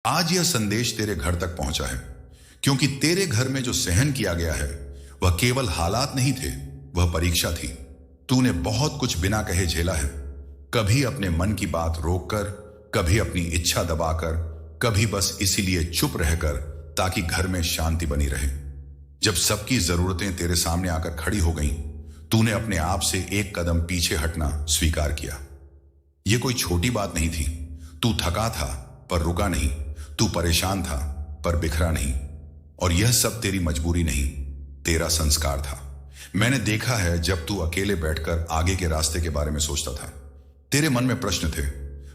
आज यह संदेश तेरे घर तक पहुंचा है, क्योंकि तेरे घर में जो सहन किया गया है वह केवल हालात नहीं थे, वह परीक्षा थी। तूने बहुत कुछ बिना कहे झेला है, कभी अपने मन की बात रोककर, कभी अपनी इच्छा दबाकर, कभी बस इसीलिए चुप रहकर ताकि घर में शांति बनी रहे। जब सबकी जरूरतें तेरे सामने आकर खड़ी हो गईं, तूने अपने आप से एक कदम पीछे हटना स्वीकार किया। यह कोई छोटी बात नहीं थी। तू थका था पर रुका नहीं, तू परेशान था पर बिखरा नहीं, और यह सब तेरी मजबूरी नहीं, तेरा संस्कार था। मैंने देखा है जब तू अकेले बैठकर आगे के रास्ते के बारे में सोचता था, तेरे मन में प्रश्न थे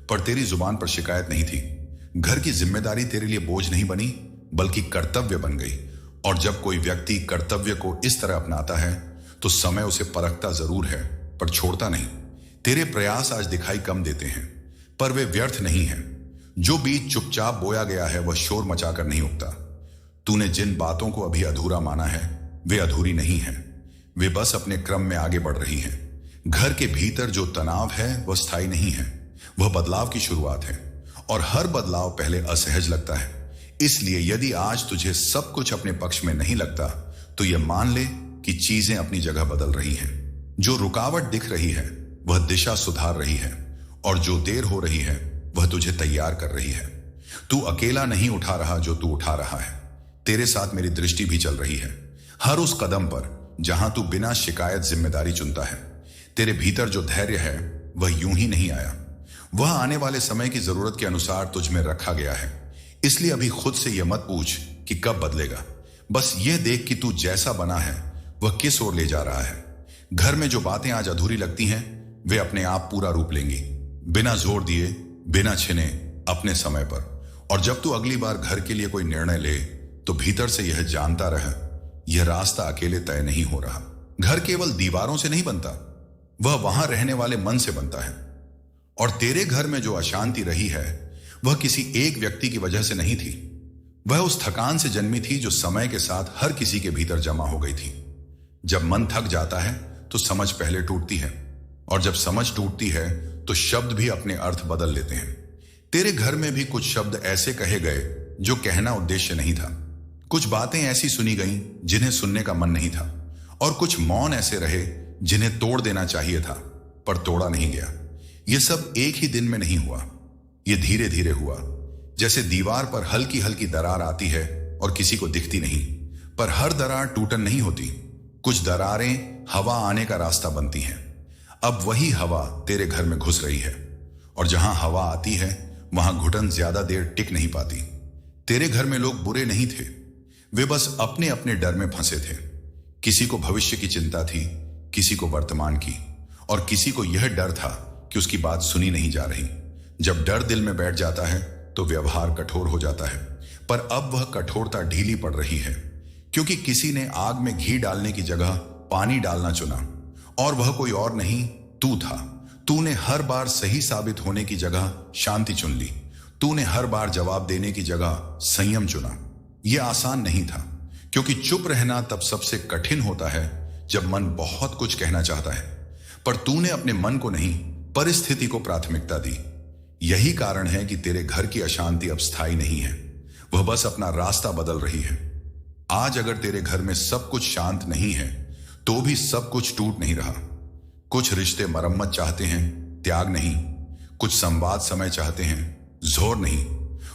पर तेरी जुबान पर शिकायत नहीं थी। घर की जिम्मेदारी तेरे लिए बोझ नहीं बनी बल्कि कर्तव्य बन गई, और जब कोई व्यक्ति कर्तव्य को इस तरह अपनाता है तो समय उसे परखता जरूर है पर छोड़ता नहीं। तेरे प्रयास आज दिखाई कम देते हैं पर वे व्यर्थ नहीं हैं। जो बीज चुपचाप बोया गया है वह शोर मचाकर नहीं उगता। तूने जिन बातों को अभी अधूरा माना है वे अधूरी नहीं है, वे बस अपने क्रम में आगे बढ़ रही हैं। घर के भीतर जो तनाव है वह स्थायी नहीं है, वह बदलाव की शुरुआत है, और हर बदलाव पहले असहज लगता है। इसलिए यदि आज तुझे सब कुछ अपने पक्ष में नहीं लगता तो यह मान ले कि चीजें अपनी जगह बदल रही हैं। जो रुकावट दिख रही है वह दिशा सुधार रही है, और जो देर हो रही है वह तुझे तैयार कर रही है। तू अकेला नहीं उठा रहा जो तू उठा रहा है, तेरे साथ मेरी दृष्टि भी चल रही है। हर उस कदम पर जहां तू बिना शिकायत जिम्मेदारी चुनता है, तेरे भीतर जो धैर्य है वह यूं ही नहीं आया, वह आने वाले समय की जरूरत के अनुसार तुझ में रखा गया है। इसलिए अभी खुद से यह मत पूछ कि कब बदलेगा, बस यह देख कि तू जैसा बना है वह किस ओर ले जा रहा है। घर में जो बातें आज अधूरी लगती हैं वे अपने आप पूरा रूप लेंगी, बिना जोर दिए, बिना छिने, अपने समय पर। और जब तू अगली बार घर के लिए कोई निर्णय ले तो भीतर से यह जानता रहे, यह रास्ता अकेले तय नहीं हो रहा। घर केवल दीवारों से नहीं बनता, वह वहां रहने वाले मन से बनता है। और तेरे घर में जो अशांति रही है वह किसी एक व्यक्ति की वजह से नहीं थी, वह उस थकान से जन्मी थी जो समय के साथ हर किसी के भीतर जमा हो गई थी। जब मन थक जाता है तो समझ पहले टूटती है, और जब समझ टूटती है तो शब्द भी अपने अर्थ बदल लेते हैं। तेरे घर में भी कुछ शब्द ऐसे कहे गए जो कहना उद्देश्य नहीं था, कुछ बातें ऐसी सुनी गईं जिन्हें सुनने का मन नहीं था, और कुछ मौन ऐसे रहे जिन्हें तोड़ देना चाहिए था पर तोड़ा नहीं गया। यह सब एक ही दिन में नहीं हुआ, यह धीरे धीरे हुआ। जैसे दीवार पर हल्की हल्की दरार आती है और किसी को दिखती नहीं, पर हर दरार टूटन नहीं होती, कुछ दरारें हवा आने का रास्ता बनती हैं। अब वही हवा तेरे घर में घुस रही है, और जहां हवा आती है वहां घुटन ज्यादा देर टिक नहीं पाती। तेरे घर में लोग बुरे नहीं थे, वे बस अपने अपने डर में फंसे थे। किसी को भविष्य की चिंता थी, किसी को वर्तमान की, और किसी को यह डर था कि उसकी बात सुनी नहीं जा रही। जब डर दिल में बैठ जाता है तो व्यवहार कठोर हो जाता है, पर अब वह कठोरता ढीली पड़ रही है, क्योंकि किसी ने आग में घी डालने की जगह पानी डालना चुना, और वह कोई और नहीं, तू था। तूने हर बार सही साबित होने की जगह शांति चुन ली, तूने हर बार जवाब देने की जगह संयम चुना। यह आसान नहीं था, क्योंकि चुप रहना तब सबसे कठिन होता है जब मन बहुत कुछ कहना चाहता है, पर तूने अपने मन को नहीं, परिस्थिति को प्राथमिकता दी। यही कारण है कि तेरे घर की अशांति अब स्थायी नहीं है, वह बस अपना रास्ता बदल रही है। आज अगर तेरे घर में सब कुछ शांत नहीं है तो भी सब कुछ टूट नहीं रहा। कुछ रिश्ते मरम्मत चाहते हैं, त्याग नहीं। कुछ संवाद समय चाहते हैं, जोर नहीं।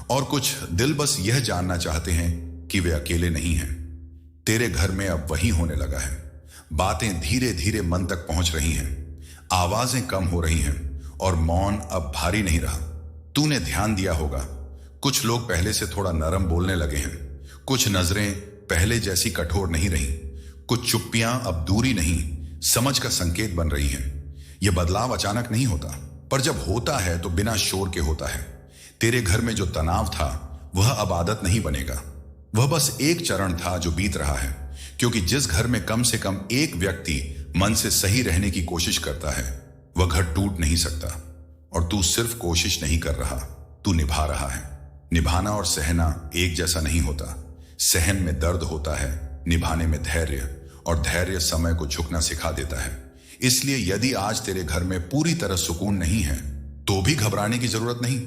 और कुछ दिल बस यह जानना चाहते हैं कि वे अकेले नहीं हैं। तेरे घर में अब वही होने लगा है, बातें धीरे धीरे मन तक पहुंच रही हैं, आवाजें कम हो रही हैं, और मौन अब भारी नहीं रहा। तूने ध्यान दिया होगा, कुछ लोग पहले से थोड़ा नरम बोलने लगे हैं, कुछ नजरें पहले जैसी कठोर नहीं रही, कुछ चुप्पियां अब दूरी नहीं, समझ का संकेत बन रही हैं। यह बदलाव अचानक नहीं होता, पर जब होता है तो बिना शोर के होता है। तेरे घर में जो तनाव था वह अब आदत नहीं बनेगा, वह बस एक चरण था जो बीत रहा है, क्योंकि जिस घर में कम से कम एक व्यक्ति मन से सही रहने की कोशिश करता है वह घर टूट नहीं सकता। और तू सिर्फ कोशिश नहीं कर रहा, तू निभा रहा है। निभाना और सहना एक जैसा नहीं होता, सहन में दर्द होता है, निभाने में धैर्य, और धैर्य समय को झुकना सिखा देता है। इसलिए यदि आज तेरे घर में पूरी तरह सुकून नहीं है तो भी घबराने की जरूरत नहीं।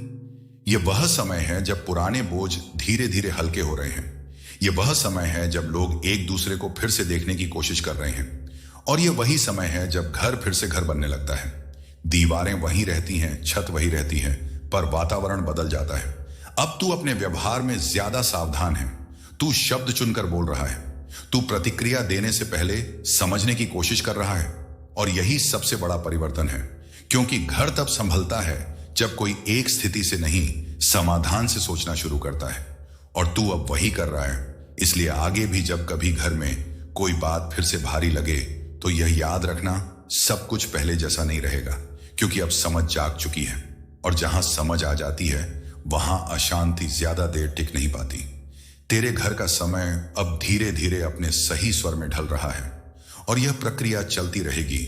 ये वह समय है जब पुराने बोझ धीरे धीरे हल्के हो रहे हैं। ये वह समय है जब लोग एक दूसरे को फिर से देखने की कोशिश कर रहे हैं। और ये वही समय है जब घर फिर से घर बनने लगता है। दीवारें वहीं रहती हैं, छत वही रहती है, पर वातावरण बदल जाता है। अब तू अपने व्यवहार में ज्यादा सावधान है। तू शब्द चुनकर बोल रहा है। तू प्रतिक्रिया देने से पहले समझने की कोशिश कर रहा है। और यही सबसे बड़ा परिवर्तन है, क्योंकि घर तब संभलता है जब कोई एक स्थिति से नहीं, समाधान से सोचना शुरू करता है। और तू अब वही कर रहा है। इसलिए आगे भी जब कभी घर में कोई बात फिर से भारी लगे तो यह याद रखना, सब कुछ पहले जैसा नहीं रहेगा, क्योंकि अब समझ जाग चुकी है। और जहां समझ आ जाती है वहां अशांति ज्यादा देर टिक नहीं पाती। तेरे घर का समय अब धीरे धीरे अपने सही स्वर में ढल रहा है। और यह प्रक्रिया चलती रहेगी,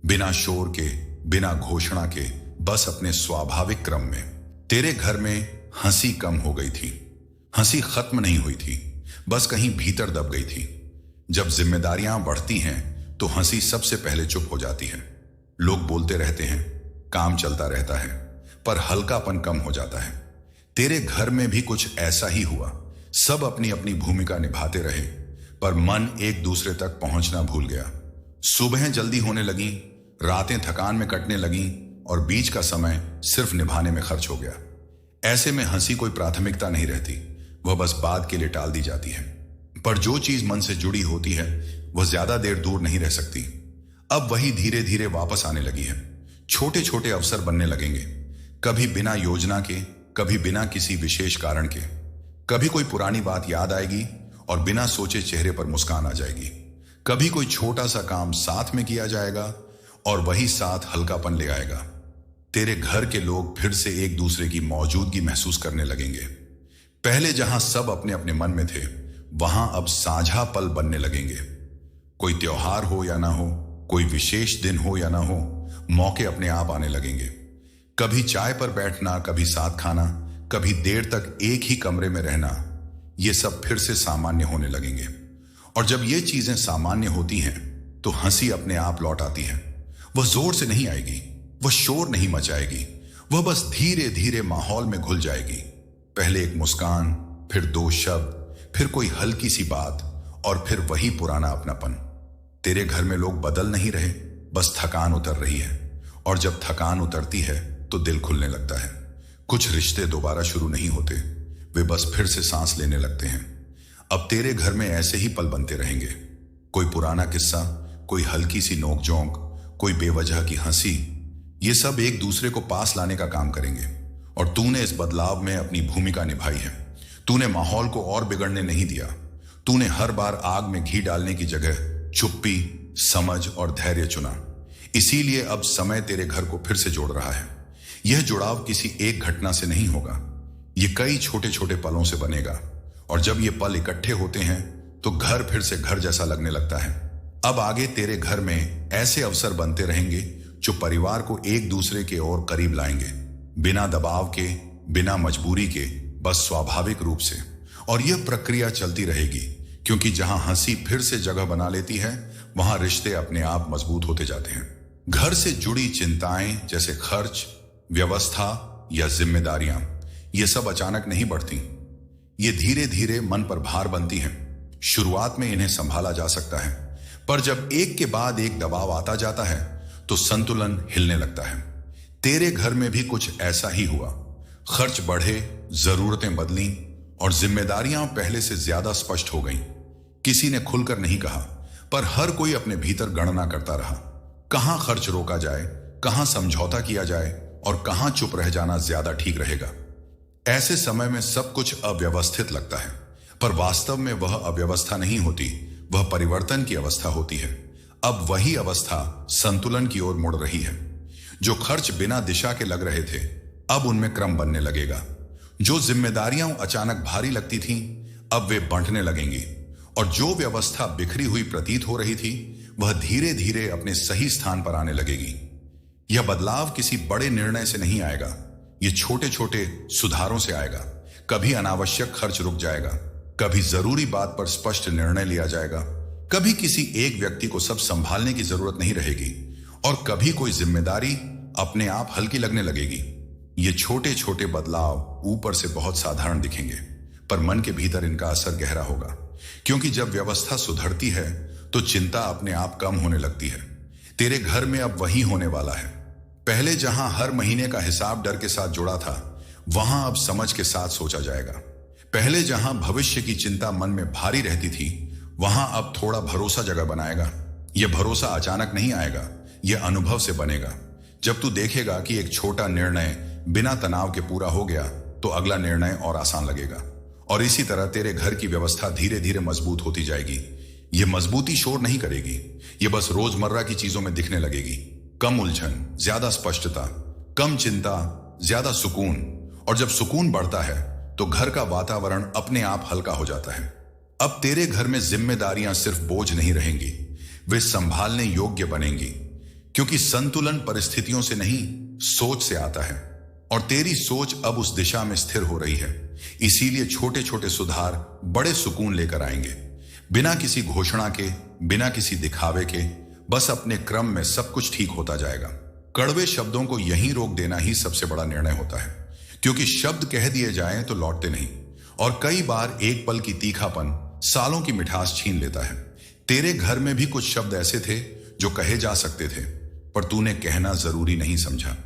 बिना शोर के, बिना घोषणा के, बस अपने स्वाभाविक क्रम में। तेरे घर में हंसी कम हो गई थी। हंसी खत्म नहीं हुई थी, बस कहीं भीतर दब गई थी। जब जिम्मेदारियां बढ़ती हैं तो हंसी सबसे पहले चुप हो जाती है। लोग बोलते रहते हैं, काम चलता रहता है, पर हल्कापन कम हो जाता है। तेरे घर में भी कुछ ऐसा ही हुआ। सब अपनी अपनी भूमिका निभाते रहे, पर मन एक दूसरे तक पहुंचना भूल गया। सुबहें जल्दी होने लगी, रातें थकान में कटने लगी, और बीच का समय सिर्फ निभाने में खर्च हो गया। ऐसे में हंसी कोई प्राथमिकता नहीं रहती, वह बस बाद के लिए टाल दी जाती है। पर जो चीज मन से जुड़ी होती है वह ज्यादा देर दूर नहीं रह सकती। अब वही धीरे धीरे वापस आने लगी है। छोटे छोटे अवसर बनने लगेंगे, कभी बिना योजना के, कभी बिना किसी विशेष कारण के। कभी कोई पुरानी बात याद आएगी और बिना सोचे चेहरे पर मुस्कान आ जाएगी। कभी कोई छोटा सा काम साथ में किया जाएगा और वही साथ हल्कापन ले आएगा। तेरे घर के लोग फिर से एक दूसरे की मौजूदगी महसूस करने लगेंगे। पहले जहां सब अपने अपने मन में थे, वहां अब साझा पल बनने लगेंगे। कोई त्योहार हो या ना हो, कोई विशेष दिन हो या ना हो, मौके अपने आप आने लगेंगे। कभी चाय पर बैठना, कभी साथ खाना, कभी देर तक एक ही कमरे में रहना, ये सब फिर से सामान्य होने लगेंगे। और जब ये चीजें सामान्य होती हैं तो हंसी अपने आप लौट आती है। वह जोर से नहीं आएगी, वह शोर नहीं मचाएगी, वह बस धीरे धीरे माहौल में घुल जाएगी। पहले एक मुस्कान, फिर दो शब्द, फिर कोई हल्की सी बात, और फिर वही पुराना अपनापन। तेरे घर में लोग बदल नहीं रहे, बस थकान उतर रही है। और जब थकान उतरती है तो दिल खुलने लगता है। कुछ रिश्ते दोबारा शुरू नहीं होते, वे बस फिर से सांस लेने लगते हैं। अब तेरे घर में ऐसे ही पल बनते रहेंगे। कोई पुराना किस्सा, कोई हल्की सी नोकझोंक, कोई बेवजह की हंसी, ये सब एक दूसरे को पास लाने का काम करेंगे। और तूने इस बदलाव में अपनी भूमिका निभाई है। तूने माहौल को और बिगड़ने नहीं दिया। तूने हर बार आग में घी डालने की जगह चुप्पी, समझ और धैर्य चुना। इसीलिए अब समय तेरे घर को फिर से जोड़ रहा है। यह जुड़ाव किसी एक घटना से नहीं होगा, ये कई छोटे छोटे पलों से बनेगा। और जब ये पल इकट्ठे होते हैं तो घर फिर से घर जैसा लगने लगता है। अब आगे तेरे घर में ऐसे अवसर बनते रहेंगे जो परिवार को एक दूसरे के और करीब लाएंगे, बिना दबाव के, बिना मजबूरी के, बस स्वाभाविक रूप से। और यह प्रक्रिया चलती रहेगी, क्योंकि जहां हंसी फिर से जगह बना लेती है वहां रिश्ते अपने आप मजबूत होते जाते हैं। घर से जुड़ी चिंताएं जैसे खर्च, व्यवस्था या जिम्मेदारियां, ये सब अचानक नहीं बढ़ती। ये धीरे धीरे मन पर भार बनती हैं। शुरुआत में इन्हें संभाला जा सकता है, पर जब एक के बाद एक दबाव आता जाता है तो संतुलन हिलने लगता है। तेरे घर में भी कुछ ऐसा ही हुआ। खर्च बढ़े, जरूरतें बदलीं और जिम्मेदारियां पहले से ज्यादा स्पष्ट हो गईं। किसी ने खुलकर नहीं कहा, पर हर कोई अपने भीतर गणना करता रहा। कहां खर्च रोका जाए, कहां समझौता किया जाए और कहां चुप रह जाना ज्यादा ठीक रहेगा। ऐसे समय में सब कुछ अव्यवस्थित लगता है, पर वास्तव में वह अव्यवस्था नहीं होती, वह परिवर्तन की अवस्था होती है। अब वही अवस्था संतुलन की ओर मुड़ रही है। जो खर्च बिना दिशा के लग रहे थे, अब उनमें क्रम बनने लगेगा। जो जिम्मेदारियां अचानक भारी लगती थीं, अब वे बंटने लगेंगी। और जो व्यवस्था बिखरी हुई प्रतीत हो रही थी, वह धीरे धीरे अपने सही स्थान पर आने लगेगी। यह बदलाव किसी बड़े निर्णय से नहीं आएगा, ये छोटे छोटे सुधारों से आएगा। कभी अनावश्यक खर्च रुक जाएगा, कभी जरूरी बात पर स्पष्ट निर्णय लिया जाएगा, कभी किसी एक व्यक्ति को सब संभालने की जरूरत नहीं रहेगी, और कभी कोई जिम्मेदारी अपने आप हल्की लगने लगेगी। ये छोटे छोटे बदलाव ऊपर से बहुत साधारण दिखेंगे, पर मन के भीतर इनका असर गहरा होगा। क्योंकि जब व्यवस्था सुधरती है तो चिंता अपने आप कम होने लगती है। तेरे घर में अब वही होने वाला है। पहले जहां हर महीने का हिसाब डर के साथ जुड़ा था, वहां अब समझ के साथ सोचा जाएगा। पहले जहां भविष्य की चिंता मन में भारी रहती थी, वहां अब थोड़ा भरोसा जगह बनाएगा। यह भरोसा अचानक नहीं आएगा, यह अनुभव से बनेगा। जब तू देखेगा कि एक छोटा निर्णय बिना तनाव के पूरा हो गया, तो अगला निर्णय और आसान लगेगा। और इसी तरह तेरे घर की व्यवस्था धीरे धीरे मजबूत होती जाएगी। यह मजबूती शोर नहीं करेगी, यह बस रोजमर्रा की चीजों में दिखने लगेगी। कम उलझन, ज्यादा स्पष्टता, कम चिंता, ज्यादा सुकून। और जब सुकून बढ़ता है तो घर का वातावरण अपने आप हल्का हो जाता है। अब तेरे घर में जिम्मेदारियां सिर्फ बोझ नहीं रहेंगी, वे संभालने योग्य बनेंगी। क्योंकि संतुलन परिस्थितियों से नहीं, सोच से आता है। और तेरी सोच अब उस दिशा में स्थिर हो रही है। इसीलिए छोटे छोटे सुधार बड़े सुकून लेकर आएंगे। बिना किसी घोषणा के, बिना किसी दिखावे के, बस अपने क्रम में सब कुछ ठीक होता जाएगा। कड़वे शब्दों को यहीं रोक देना ही सबसे बड़ा निर्णय होता है। क्योंकि शब्द कह दिए जाएं तो लौटते नहीं। और कई बार एक पल की तीखापन सालों की मिठास छीन लेता है। तेरे घर में भी कुछ शब्द ऐसे थे जो कहे जा सकते थे, पर तूने कहना जरूरी नहीं समझा।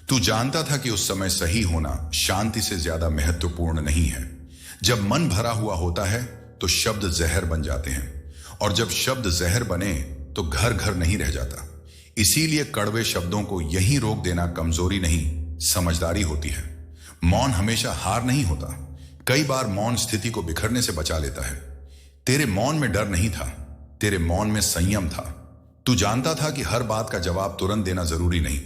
तू जानता था कि उस समय सही होना शांति से ज्यादा महत्वपूर्ण नहीं है। जब मन भरा हुआ होता है तो शब्द जहर बन जाते हैं, और जब शब्द जहर बने तो घर घर नहीं रह जाता। इसीलिए कड़वे शब्दों को यहीं रोक देना कमजोरी नहीं, समझदारी होती है। मौन हमेशा हार नहीं होता। कई बार मौन स्थिति को बिखरने से बचा लेता है। तेरे मौन में डर नहीं था, तेरे मौन में संयम था। तू जानता था कि हर बात का जवाब तुरंत देना जरूरी नहीं।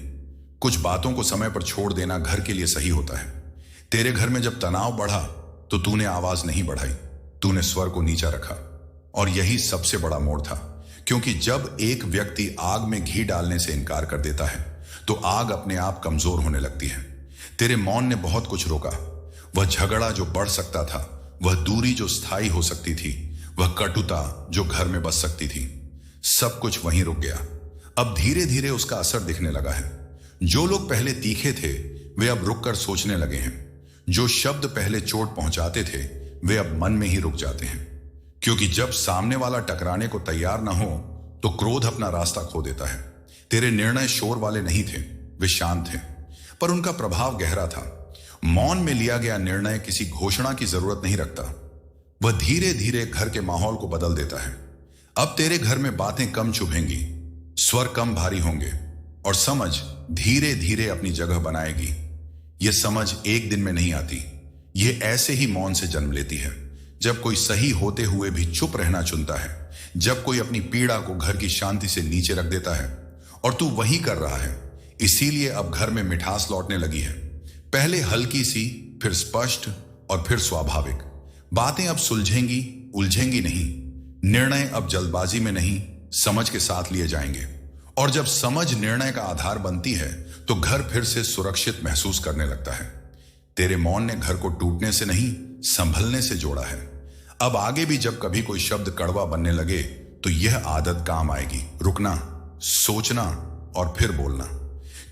कुछ बातों को समय पर छोड़ देना घर के लिए सही होता है। तेरे घर में जब तनाव बढ़ा तो तूने आवाज नहीं बढ़ाई, तूने स्वर को नीचा रखा। और यही सबसे बड़ा मोड़ था। क्योंकि जब एक व्यक्ति आग में घी डालने से इनकार कर देता है तो आग अपने आप कमजोर होने लगती है। तेरे मौन ने बहुत कुछ रोका। वह झगड़ा जो बढ़ सकता था, वह दूरी जो स्थायी हो सकती थी, वह कटुता जो घर में बस सकती थी, सब कुछ वहीं रुक गया। अब धीरे धीरे उसका असर दिखने लगा है। जो लोग पहले तीखे थे वे अब रुककर सोचने लगे हैं। जो शब्द पहले चोट पहुंचाते थे वे अब मन में ही रुक जाते हैं। क्योंकि जब सामने वाला टकराने को तैयार ना हो तो क्रोध अपना रास्ता खो देता है। तेरे निर्णय शोर वाले नहीं थे, वे शांत थे, पर उनका प्रभाव गहरा था। मौन में लिया गया निर्णय किसी घोषणा की जरूरत नहीं रखता, वह धीरे धीरे घर के माहौल को बदल देता है। अब तेरे घर में बातें कम चुभेंगी, स्वर कम भारी होंगे, और समझ धीरे धीरे अपनी जगह बनाएगी। यह समझ एक दिन में नहीं आती, यह ऐसे ही मौन से जन्म लेती है। जब कोई सही होते हुए भी चुप रहना चुनता है, जब कोई अपनी पीड़ा को घर की शांति से नीचे रख देता है, और तू वही कर रहा है। इसीलिए अब घर में मिठास लौटने लगी है। पहले हल्की सी, फिर स्पष्ट, और फिर स्वाभाविक। बातें अब सुलझेंगी, उलझेंगी नहीं। निर्णय अब जल्दबाजी में नहीं, समझ के साथ लिए जाएंगे। और जब समझ निर्णय का आधार बनती है तो घर फिर से सुरक्षित महसूस करने लगता है। तेरे मौन ने घर को टूटने से नहीं, संभलने से जोड़ा है। अब आगे भी जब कभी कोई शब्द कड़वा बनने लगे तो यह आदत काम आएगी, रुकना, सोचना और फिर बोलना।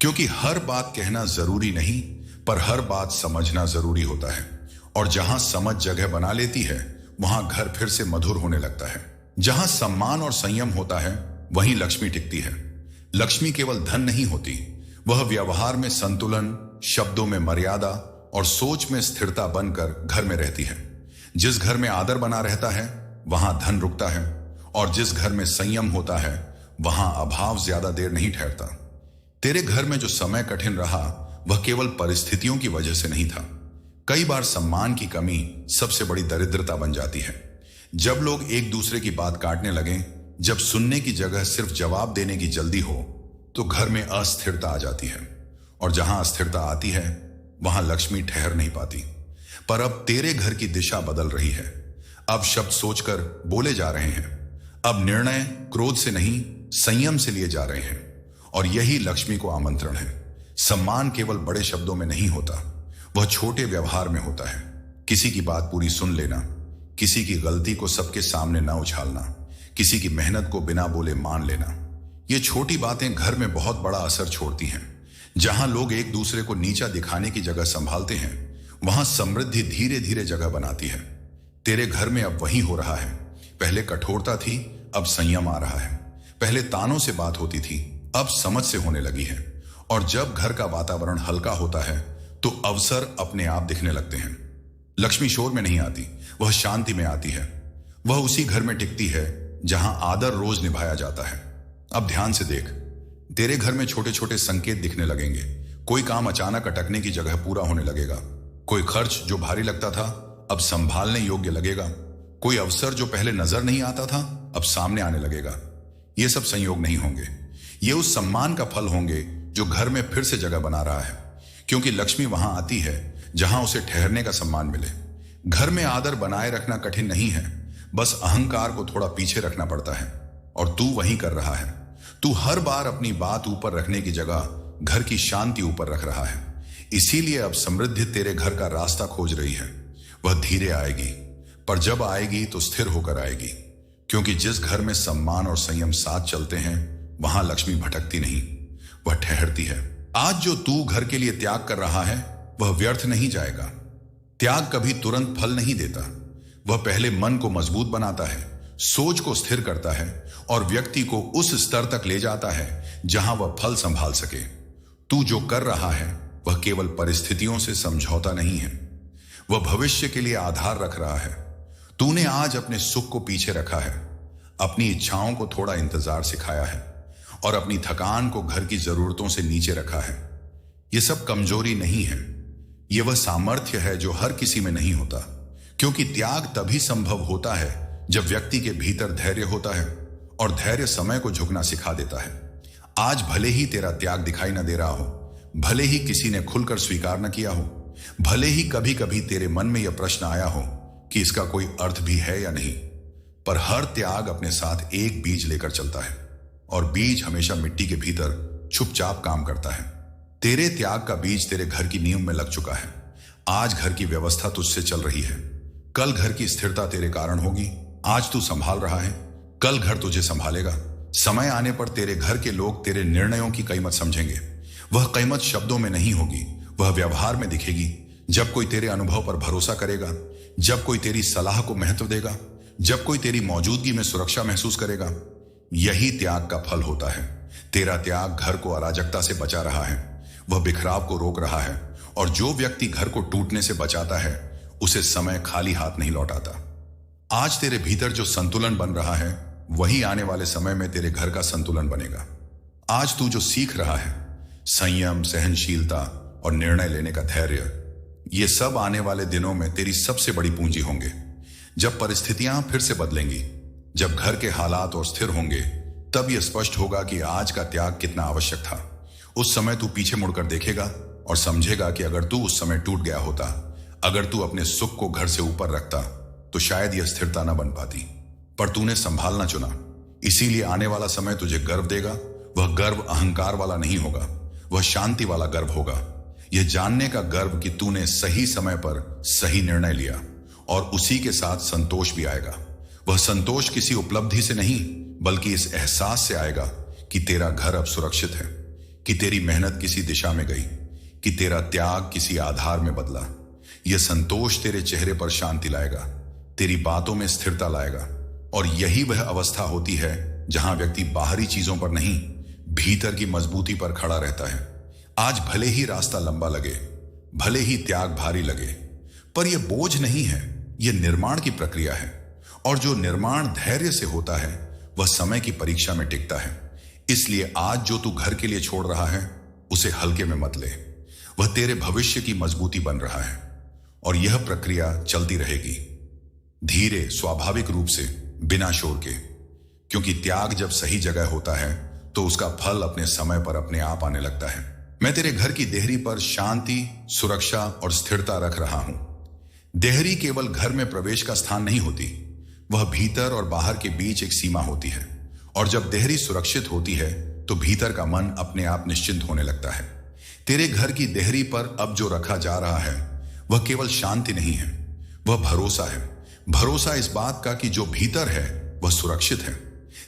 क्योंकि हर बात कहना जरूरी नहीं, पर हर बात समझना जरूरी होता है। और जहां समझ जगह बना लेती है वहां घर फिर से मधुर होने लगता है। जहां सम्मान और संयम होता है वहीं लक्ष्मी टिकती है। लक्ष्मी केवल धन नहीं होती, वह व्यवहार में संतुलन, शब्दों में मर्यादा और सोच में स्थिरता बनकर घर में रहती है। जिस घर में आदर बना रहता है वहां धन रुकता है, और जिस घर में संयम होता है वहां अभाव ज्यादा देर नहीं ठहरता। तेरे घर में जो समय कठिन रहा वह केवल परिस्थितियों की वजह से नहीं था। कई बार सम्मान की कमी सबसे बड़ी दरिद्रता बन जाती है। जब लोग एक दूसरे की बात काटने लगें, जब सुनने की जगह सिर्फ जवाब देने की जल्दी हो, तो घर में अस्थिरता आ जाती है। और जहां अस्थिरता आती है वहां लक्ष्मी ठहर नहीं पाती। पर अब तेरे घर की दिशा बदल रही है। अब शब्द सोचकर बोले जा रहे हैं। अब निर्णय क्रोध से नहीं, संयम से लिए जा रहे हैं। और यही लक्ष्मी को आमंत्रण है। सम्मान केवल बड़े शब्दों में नहीं होता, वह छोटे व्यवहार में होता है। किसी की बात पूरी सुन लेना, किसी की गलती को सबके सामने ना उछालना, किसी की मेहनत को बिना बोले मान लेना। ये छोटी बातें घर में बहुत बड़ा असर छोड़ती हैं। जहां लोग एक दूसरे को नीचा दिखाने की जगह संभालते हैं, वहां समृद्धि धीरे धीरे जगह बनाती है। तेरे घर में अब वही हो रहा है। पहले कठोरता थी, अब संयम आ रहा है। पहले तानों से बात होती थी, अब समझ से होने लगी है। और जब घर का वातावरण हल्का होता है तो अवसर अपने आप दिखने लगते हैं। लक्ष्मी शोर में नहीं आती, वह शांति में आती है। वह उसी घर में टिकती है जहां आदर रोज निभाया जाता है। अब ध्यान से देख, तेरे घर में छोटे छोटे संकेत दिखने लगेंगे। कोई काम अचानक अटकने की जगह पूरा होने लगेगा। कोई खर्च जो भारी लगता था अब संभालने योग्य लगेगा। कोई अवसर जो पहले नजर नहीं आता था अब सामने आने लगेगा। ये सब संयोग नहीं होंगे, ये उस सम्मान का फल होंगे जो घर में फिर से जगह बना रहा है। क्योंकि लक्ष्मी वहां आती है जहां उसे ठहरने का सम्मान मिले। घर में आदर बनाए रखना कठिन नहीं है, बस अहंकार को थोड़ा पीछे रखना पड़ता है। और तू वही कर रहा है। तू हर बार अपनी बात ऊपर रखने की जगह घर की शांति ऊपर रख रहा है। इसीलिए अब समृद्धि तेरे घर का रास्ता खोज रही है। वह धीरे आएगी, पर जब आएगी तो स्थिर होकर आएगी। क्योंकि जिस घर में सम्मान और संयम साथ चलते हैं वहां लक्ष्मी भटकती नहीं, वह ठहरती है। आज जो तू घर के लिए त्याग कर रहा है वह व्यर्थ नहीं जाएगा। त्याग कभी तुरंत फल नहीं देता। वह पहले मन को मजबूत बनाता है, सोच को स्थिर करता है और व्यक्ति को उस स्तर तक ले जाता है जहां वह फल संभाल सके। तू जो कर रहा है वह केवल परिस्थितियों से समझौता नहीं है, वह भविष्य के लिए आधार रख रहा है। तूने आज अपने सुख को पीछे रखा है, अपनी इच्छाओं को थोड़ा इंतजार सिखाया है और अपनी थकान को घर की जरूरतों से नीचे रखा है। यह सब कमजोरी नहीं है, यह वह सामर्थ्य है जो हर किसी में नहीं होता। क्योंकि त्याग तभी संभव होता है जब व्यक्ति के भीतर धैर्य होता है, और धैर्य समय को झुकना सिखा देता है। आज भले ही तेरा त्याग दिखाई न दे रहा हो, भले ही किसी ने खुलकर स्वीकार न किया हो, भले ही कभी कभी तेरे मन में यह प्रश्न आया हो कि इसका कोई अर्थ भी है या नहीं, पर हर त्याग अपने साथ एक बीज लेकर चलता है और बीज हमेशा मिट्टी के भीतर चुपचाप काम करता है। तेरे त्याग का बीज तेरे घर की नींव में लग चुका है। आज घर की व्यवस्था तुझसे चल रही है, कल घर की स्थिरता तेरे कारण होगी। आज तू संभाल रहा है, कल घर तुझे संभालेगा। समय आने पर तेरे घर के लोग तेरे निर्णयों की कीमत समझेंगे। वह कीमत शब्दों में नहीं होगी, वह व्यवहार में दिखेगी। जब कोई तेरे अनुभव पर भरोसा करेगा, जब कोई तेरी सलाह को महत्व देगा, जब कोई तेरी मौजूदगी में सुरक्षा महसूस करेगा, यही त्याग का फल होता है। तेरा त्याग घर को अराजकता से बचा रहा है, वह बिखराव को रोक रहा है। और जो व्यक्ति घर को टूटने से बचाता है उसे समय खाली हाथ नहीं लौटाता। आज तेरे भीतर जो संतुलन बन रहा है वही आने वाले समय में तेरे घर का संतुलन बनेगा। आज तू जो सीख रहा है, संयम, सहनशीलता और निर्णय लेने का धैर्य, ये सब आने वाले दिनों में तेरी सबसे बड़ी पूंजी होंगे। जब परिस्थितियां फिर से बदलेंगी, जब घर के हालात और स्थिर होंगे, तब यह स्पष्ट होगा कि आज का त्याग कितना आवश्यक था। उस समय तू पीछे मुड़कर देखेगा और समझेगा कि अगर तू उस समय टूट गया होता, अगर तू अपने सुख को घर से ऊपर रखता, तो शायद यह स्थिरता न बन पाती। पर तूने संभालना चुना, इसीलिए आने वाला समय तुझे गर्व देगा। वह गर्व अहंकार वाला नहीं होगा, वह शांति वाला गर्व होगा। यह जानने का गर्व कि तूने सही समय पर सही निर्णय लिया, और उसी के साथ संतोष भी आएगा। वह संतोष किसी उपलब्धि से नहीं, बल्कि इस एहसास से आएगा कि तेरा घर अब सुरक्षित है, कि तेरी मेहनत किसी दिशा में गई, कि तेरा त्याग किसी आधार में बदला। यह संतोष तेरे चेहरे पर शांति लाएगा, तेरी बातों में स्थिरता लाएगा। और यही वह अवस्था होती है जहां व्यक्ति बाहरी चीजों पर नहीं, भीतर की मजबूती पर खड़ा रहता है। आज भले ही रास्ता लंबा लगे, भले ही त्याग भारी लगे, पर यह बोझ नहीं है, यह निर्माण की प्रक्रिया है। और जो निर्माण धैर्य से होता है वह समय की परीक्षा में टिकता है। इसलिए आज जो तू घर के लिए छोड़ रहा है उसे हल्के में मत ले, वह तेरे भविष्य की मजबूती बन रहा है। और यह प्रक्रिया चलती रहेगी, धीरे, स्वाभाविक रूप से, बिना शोर के। क्योंकि त्याग जब सही जगह होता है तो उसका फल अपने समय पर अपने आप आने लगता है। मैं तेरे घर की देहरी पर शांति, सुरक्षा और स्थिरता रख रहा हूं। देहरी केवल घर में प्रवेश का स्थान नहीं होती, वह भीतर और बाहर के बीच एक सीमा होती है। और जब देहरी सुरक्षित होती है तो भीतर का मन अपने आप निश्चिंत होने लगता है। तेरे घर की देहरी पर अब जो रखा जा रहा है वह केवल शांति नहीं है, वह भरोसा है। भरोसा इस बात का कि जो भीतर है वह सुरक्षित है।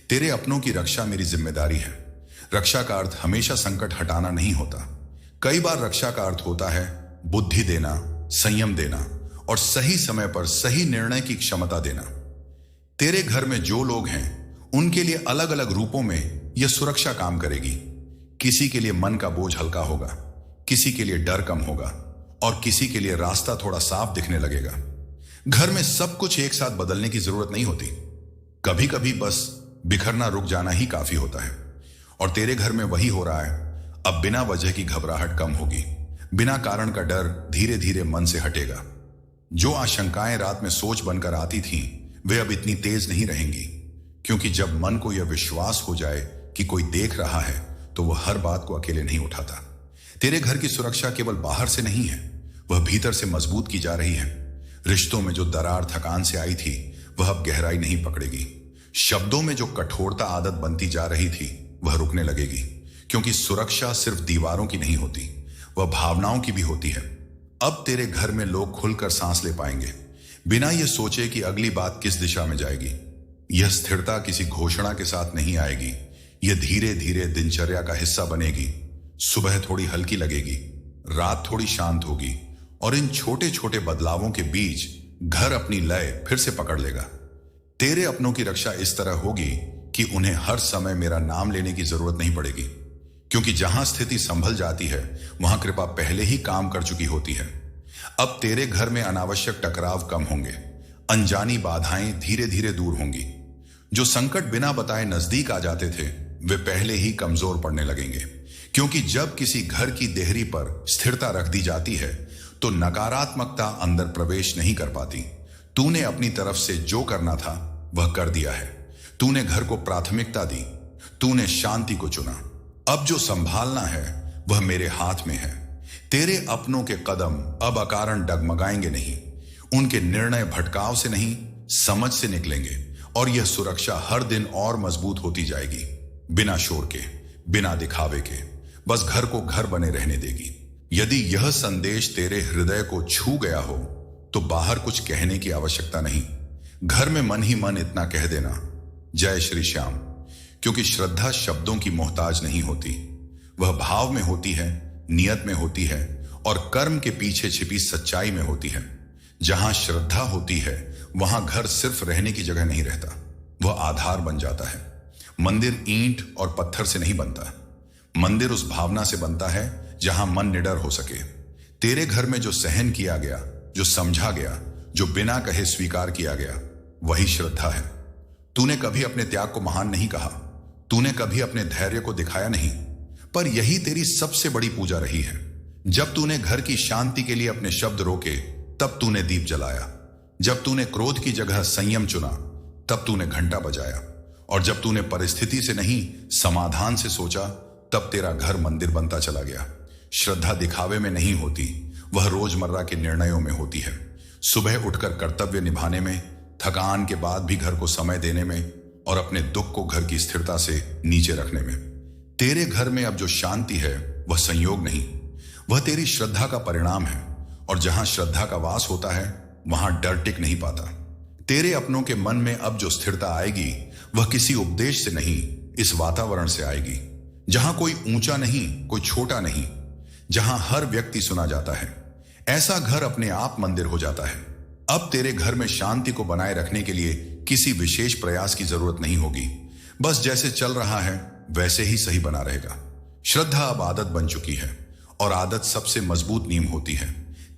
तेरे अपनों की रक्षा मेरी जिम्मेदारी है। रक्षा का अर्थ हमेशा संकट हटाना नहीं होता, कई बार रक्षा का अर्थ होता है बुद्धि देना, संयम देना और सही समय पर सही निर्णय की क्षमता देना। तेरे घर में जो लोग हैं उनके लिए अलग अलग रूपों में यह सुरक्षा काम करेगी। किसी के लिए मन का बोझ हल्का होगा, किसी के लिए डर कम होगा और किसी के लिए रास्ता थोड़ा साफ दिखने लगेगा। घर में सब कुछ एक साथ बदलने की जरूरत नहीं होती, कभी कभी बस बिखरना रुक जाना ही काफी होता है। और तेरे घर में वही हो रहा है। अब बिना वजह की घबराहट कम होगी, बिना कारण का डर धीरे धीरे मन से हटेगा। जो आशंकाएं रात में सोच बनकर आती थीं, वे अब इतनी तेज नहीं रहेंगी, क्योंकि जब मन को यह विश्वास हो जाए कि कोई देख रहा है तो वह हर बात को अकेले नहीं उठाता। तेरे घर की सुरक्षा केवल बाहर से नहीं है, वह भीतर से मजबूत की जा रही है। रिश्तों में जो दरार थकान से आई थी वह अब गहराई नहीं पकड़ेगी। शब्दों में जो कठोरता आदत बनती जा रही थी वह रुकने लगेगी, क्योंकि सुरक्षा सिर्फ दीवारों की नहीं होती, वह भावनाओं की भी होती है। अब तेरे घर में लोग खुलकर सांस ले पाएंगे, बिना यह सोचे कि अगली बात किस दिशा में जाएगी। यह स्थिरता किसी घोषणा के साथ नहीं आएगी, यह धीरे धीरे दिनचर्या का हिस्सा बनेगी। सुबह थोड़ी हल्की लगेगी, रात थोड़ी शांत होगी और इन छोटे छोटे बदलावों के बीच घर अपनी लय फिर से पकड़ लेगा। तेरे अपनों की रक्षा इस तरह होगी कि उन्हें हर समय मेरा नाम लेने की जरूरत नहीं पड़ेगी, क्योंकि जहां स्थिति संभल जाती है वहां कृपा पहले ही काम कर चुकी होती है। अब तेरे घर में अनावश्यक टकराव कम होंगे, अनजानी बाधाएं धीरे धीरे दूर होंगी। जो संकट बिना बताए नजदीक आ जाते थे वे पहले ही कमजोर पड़ने लगेंगे, क्योंकि जब किसी घर की देहरी पर स्थिरता रख दी जाती है तो नकारात्मकता अंदर प्रवेश नहीं कर पाती। तूने अपनी तरफ से जो करना था वह कर दिया है, तूने घर को प्राथमिकता दी, तूने शांति को चुना। अब जो संभालना है वह मेरे हाथ में है। तेरे अपनों के कदम अब अकारण डगमगाएंगे नहीं, उनके निर्णय भटकाव से नहीं समझ से निकलेंगे और यह सुरक्षा हर दिन और मजबूत होती जाएगी, बिना शोर के, बिना दिखावे के, बस घर को घर बने रहने देगी। यदि यह संदेश तेरे हृदय को छू गया हो तो बाहर कुछ कहने की आवश्यकता नहीं, घर में मन ही मन इतना कह देना, जय श्री श्याम। क्योंकि श्रद्धा शब्दों की मोहताज नहीं होती, वह भाव में होती है, नियत में होती है और कर्म के पीछे छिपी सच्चाई में होती है। जहां श्रद्धा होती है वहां घर सिर्फ रहने की जगह नहीं रहता, वह आधार बन जाता है। मंदिर ईंट और पत्थर से नहीं बनता, मंदिर उस भावना से बनता है जहां मन निडर हो सके। तेरे घर में जो सहन किया गया, जो समझा गया, जो बिना कहे स्वीकार किया गया, वही श्रद्धा है। तूने कभी अपने त्याग को महान नहीं कहा, तूने कभी अपने धैर्य को दिखाया नहीं, पर यही तेरी सबसे बड़ी पूजा रही है। जब तूने घर की शांति के लिए अपने शब्द रोके तब तूने दीप जलाया, जब तूने क्रोध की जगह संयम चुना तब तूने घंटा बजाया, और जब तूने परिस्थिति से नहीं समाधान से सोचा तब तेरा घर मंदिर बनता चला गया। श्रद्धा दिखावे में नहीं होती, वह रोजमर्रा के निर्णयों में होती है। सुबह उठकर कर्तव्य निभाने में, थकान के बाद भी घर को समय देने में और अपने दुख को घर की स्थिरता से नीचे रखने में। तेरे घर में अब जो शांति है वह संयोग नहीं, वह तेरी श्रद्धा का परिणाम है। और जहां श्रद्धा का वास होता है वहां डर टिक नहीं पाता। तेरे अपनों के मन में अब जो स्थिरता आएगी वह किसी उपदेश से नहीं, इस वातावरण से आएगी जहां कोई ऊंचा नहीं, कोई छोटा नहीं, जहां हर व्यक्ति सुना जाता है। ऐसा घर अपने आप मंदिर हो जाता है। अब तेरे घर में शांति को बनाए रखने के लिए किसी विशेष प्रयास की जरूरत नहीं होगी, बस जैसे चल रहा है वैसे ही सही बना रहेगा। श्रद्धा अब आदत बन चुकी है और आदत सबसे मजबूत नींव होती है।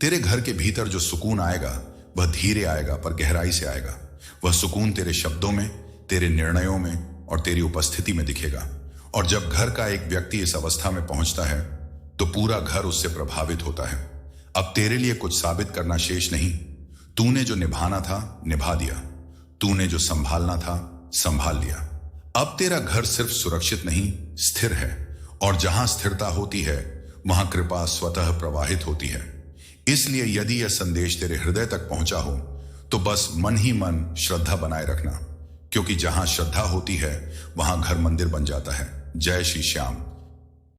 तेरे घर के भीतर जो सुकून आएगा वह धीरे आएगा पर गहराई से आएगा। वह सुकून तेरे शब्दों में, तेरे निर्णयों में और तेरी उपस्थिति में दिखेगा। और जब घर का एक व्यक्ति इस अवस्था में पहुंचता है तो पूरा घर उससे प्रभावित होता है। अब तेरे लिए कुछ साबित करना शेष नहीं, तूने जो निभाना था निभा दिया, तूने जो संभालना था संभाल लिया। अब तेरा घर सिर्फ सुरक्षित नहीं, स्थिर है, और जहां स्थिरता होती है वहां कृपा स्वतः प्रवाहित होती है। इसलिए यदि यह संदेश तेरे हृदय तक पहुंचा हो तो बस मन ही मन श्रद्धा बनाए रखना, क्योंकि जहां श्रद्धा होती है वहां घर मंदिर बन जाता है। जय श्री श्याम।